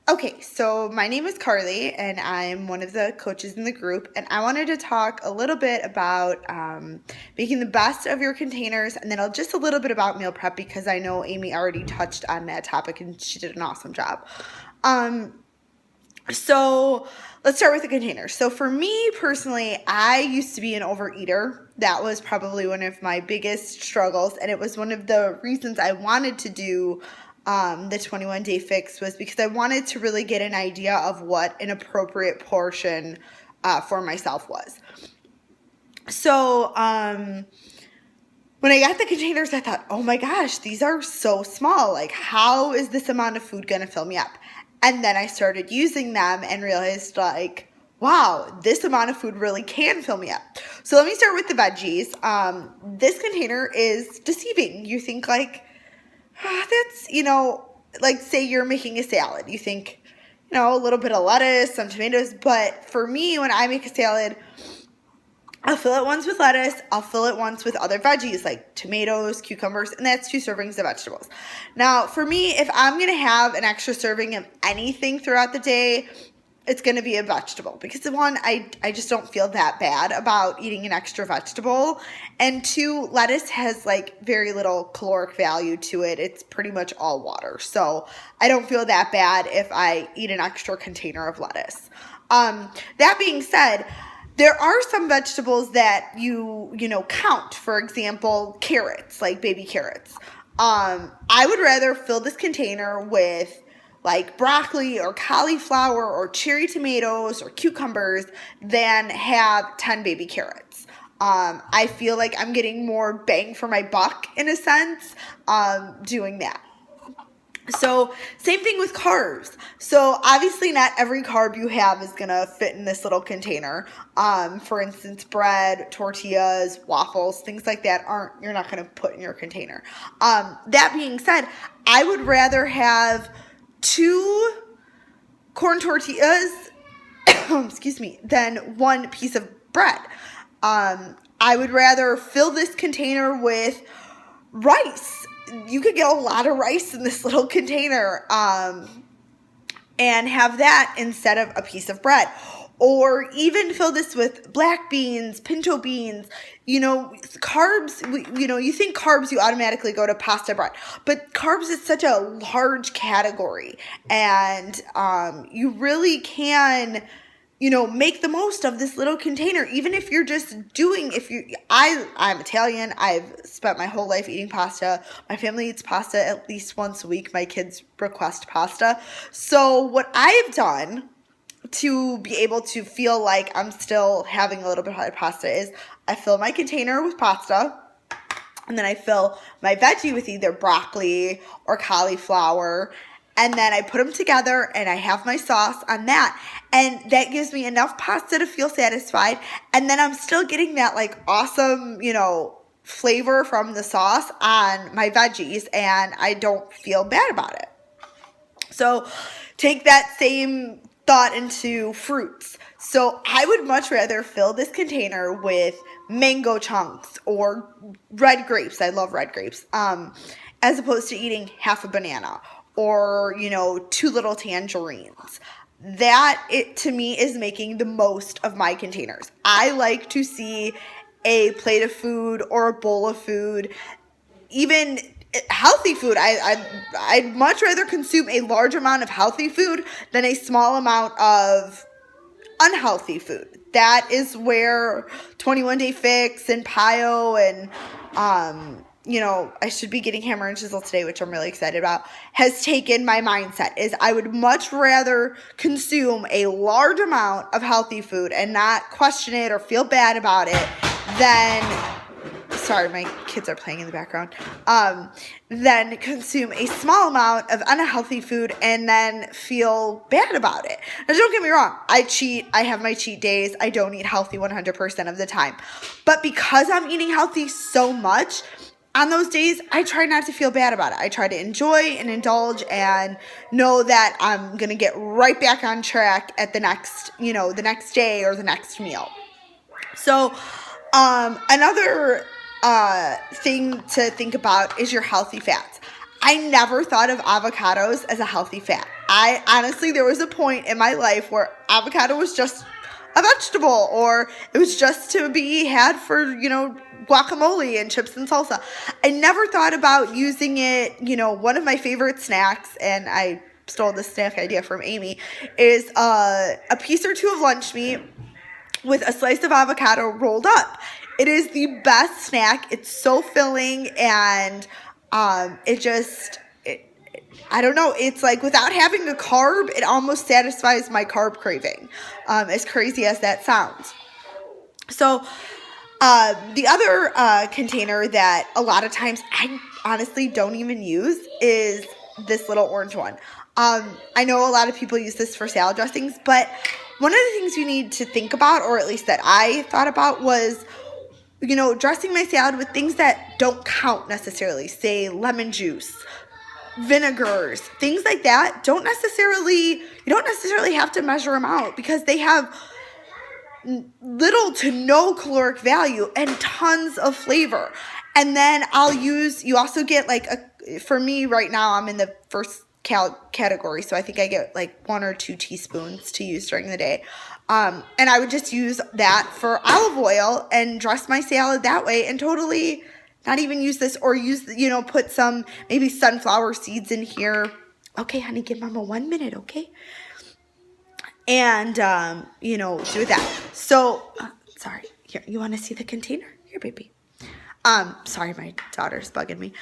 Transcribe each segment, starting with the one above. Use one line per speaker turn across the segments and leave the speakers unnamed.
Okay, so my name is Carly, and I'm one of the coaches in the group, and I wanted to talk a little bit about making the best of your containers, and then just a little bit about meal prep because I know Amy already touched on that topic, and she did an awesome job. So let's start with the containers. So for me personally, I used to be an overeater. That was probably one of my biggest struggles, and it was one of the reasons I wanted to do the 21 Day Fix was because I wanted to really get an idea of what an appropriate portion for myself was. So when I got the containers, I thought, oh my gosh, these are so small. Like, how is this amount of food going to fill me up? And then I started using them and realized, like, wow, this amount of food really can fill me up. So let me start with the veggies. This container is deceiving. You think, like, that's, like say you're making a salad. You think, a little bit of lettuce, some tomatoes. But for me, when I make a salad, I'll fill it once with lettuce. I'll fill it once with other veggies like tomatoes, cucumbers, and that's 2 servings of vegetables. Now, for me, if I'm going to have an extra serving of anything throughout the day, it's going to be a vegetable because one, I just don't feel that bad about eating an extra vegetable. And 2, lettuce has like very little caloric value to it. It's pretty much all water. So I don't feel that bad if I eat an extra container of lettuce. That being said, there are some vegetables that you count. For example, carrots, like baby carrots. I would rather fill this container with like broccoli or cauliflower or cherry tomatoes or cucumbers than have 10 baby carrots. I feel like I'm getting more bang for my buck in a sense doing that. So same thing with carbs. So obviously not every carb you have is going to fit in this little container. For instance, bread, tortillas, waffles, things like that you're not going to put in your container. That being said, I would rather have 2 corn tortillas, excuse me, than 1 piece of bread. I would rather fill this container with rice. You could get a lot of rice in this little container and have that instead of a piece of bread. Or even fill this with black beans, pinto beans, carbs, you think carbs, you automatically go to pasta bread. But carbs is such a large category. And you really can make the most of this little container, even if you're just I'm Italian. I've spent my whole life eating pasta. My family eats pasta at least once a week. My kids request pasta. So what I've done to be able to feel like I'm still having a little bit of pasta is I fill my container with pasta. And then I fill my veggie with either broccoli or cauliflower. And then I put them together and I have my sauce on that. And that gives me enough pasta to feel satisfied. And then I'm still getting that like awesome, flavor from the sauce on my veggies. And I don't feel bad about it. So take that same thought into fruits. So I would much rather fill this container with mango chunks or red grapes. I love red grapes. As opposed to eating half a banana or, 2 little tangerines. That, to me, is making the most of my containers. I like to see a plate of food or a bowl of food, even healthy food. I'd much rather consume a large amount of healthy food than a small amount of unhealthy food. That is where 21 Day Fix and PIO and I should be getting Hammer and Chisel today, which I'm really excited about, has taken my mindset is I would much rather consume a large amount of healthy food and not question it or feel bad about it than, sorry, my kids are playing in the background, than consume a small amount of unhealthy food and then feel bad about it. Now, don't get me wrong. I cheat. I have my cheat days. I don't eat healthy 100% of the time. But because I'm eating healthy so much, on those days, I try not to feel bad about it. I try to enjoy and indulge and know that I'm going to get right back on track at the next day or the next meal. So, another thing to think about is your healthy fats. I never thought of avocados as a healthy fat. I honestly, there was a point in my life where avocado was just a vegetable, or it was just to be had for, guacamole and chips and salsa. I never thought about using it. One of my favorite snacks, and I stole this snack idea from Amy, is a piece or two of lunch meat with a slice of avocado rolled up. It is the best snack. It's so filling, and I don't know. It's like without having a carb, it almost satisfies my carb craving, as crazy as that sounds. So the other container that a lot of times I honestly don't even use is this little orange one. I know a lot of people use this for salad dressings, but one of the things you need to think about, or at least that I thought about, was dressing my salad with things that don't count necessarily, say lemon juice, vinegars, things like that. You don't necessarily have to measure them out, because they have little to no caloric value and tons of flavor. And then you also get for me right now, I'm in the first category, so I think I get like 1 or 2 teaspoons to use during the day. And I would just use that for olive oil and dress my salad that way, and totally not even use this, or put some maybe sunflower seeds in here. Okay, honey, give mama 1 minute, okay? And, do that. So, sorry, here, you want to see the container? Here, baby. Sorry, my daughter's bugging me.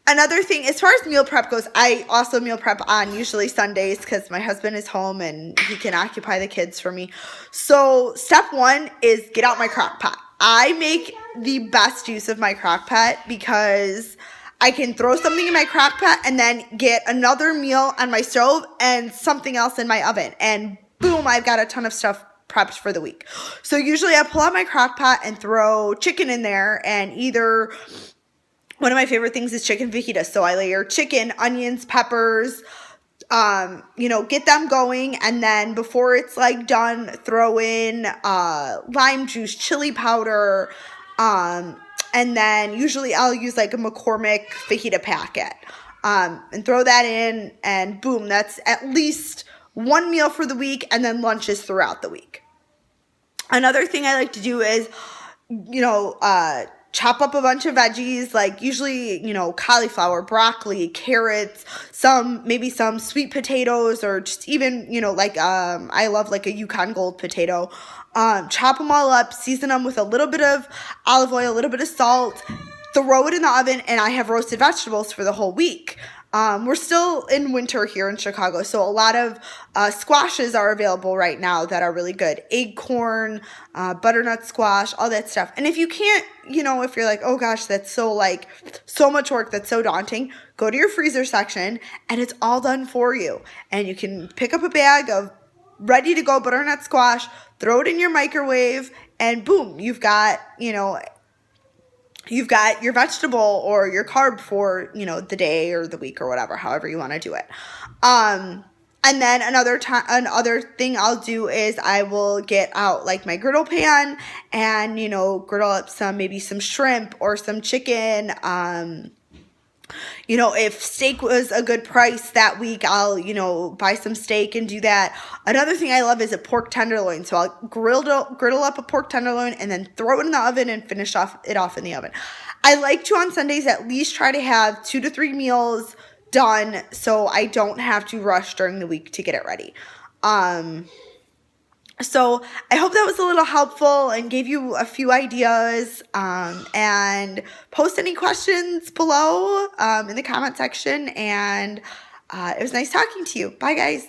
Another thing, as far as meal prep goes, I also meal prep on usually Sundays, because my husband is home and he can occupy the kids for me. So step 1 is get out my crock pot. I make the best use of my crock pot, because I can throw something in my crock pot and then get another meal on my stove and something else in my oven. And boom, I've got a ton of stuff prepped for the week. So usually I pull out my crock pot and throw chicken in there, and either... One of my favorite things is chicken fajitas. So I layer chicken, onions, peppers, get them going. And then before it's done, throw in lime juice, chili powder. And then usually I'll use a McCormick fajita packet. And throw that in, and boom, that's at least one meal for the week, and then lunches throughout the week. Another thing I like to do is, chop up a bunch of veggies, usually, cauliflower, broccoli, carrots, maybe some sweet potatoes, or just even, I love a Yukon Gold potato. Chop them all up, season them with a little bit of olive oil, a little bit of salt, throw it in the oven, and I have roasted vegetables for the whole week. We're still in winter here in Chicago, so a lot of squashes are available right now that are really good. Acorn, butternut squash, all that stuff. And if you can't, if you're oh gosh, that's so much work, that's so daunting, go to your freezer section and it's all done for you. And you can pick up a bag of ready to go butternut squash, throw it in your microwave, and boom, you've got your vegetable or your carb for, the day or the week or whatever, however you want to do it. And then another thing I'll do is I will get out my griddle pan and, griddle up maybe some shrimp or some chicken. If steak was a good price that week, I'll, buy some steak and do that. Another thing I love is a pork tenderloin. So I'll griddle up a pork tenderloin and then throw it in the oven and finish it off in the oven. I like to, on Sundays, at least try to have 2 to 3 meals done, so I don't have to rush during the week to get it ready. So I hope that was a little helpful and gave you a few ideas, and post any questions below in the comment section, and it was nice talking to you. Bye, guys.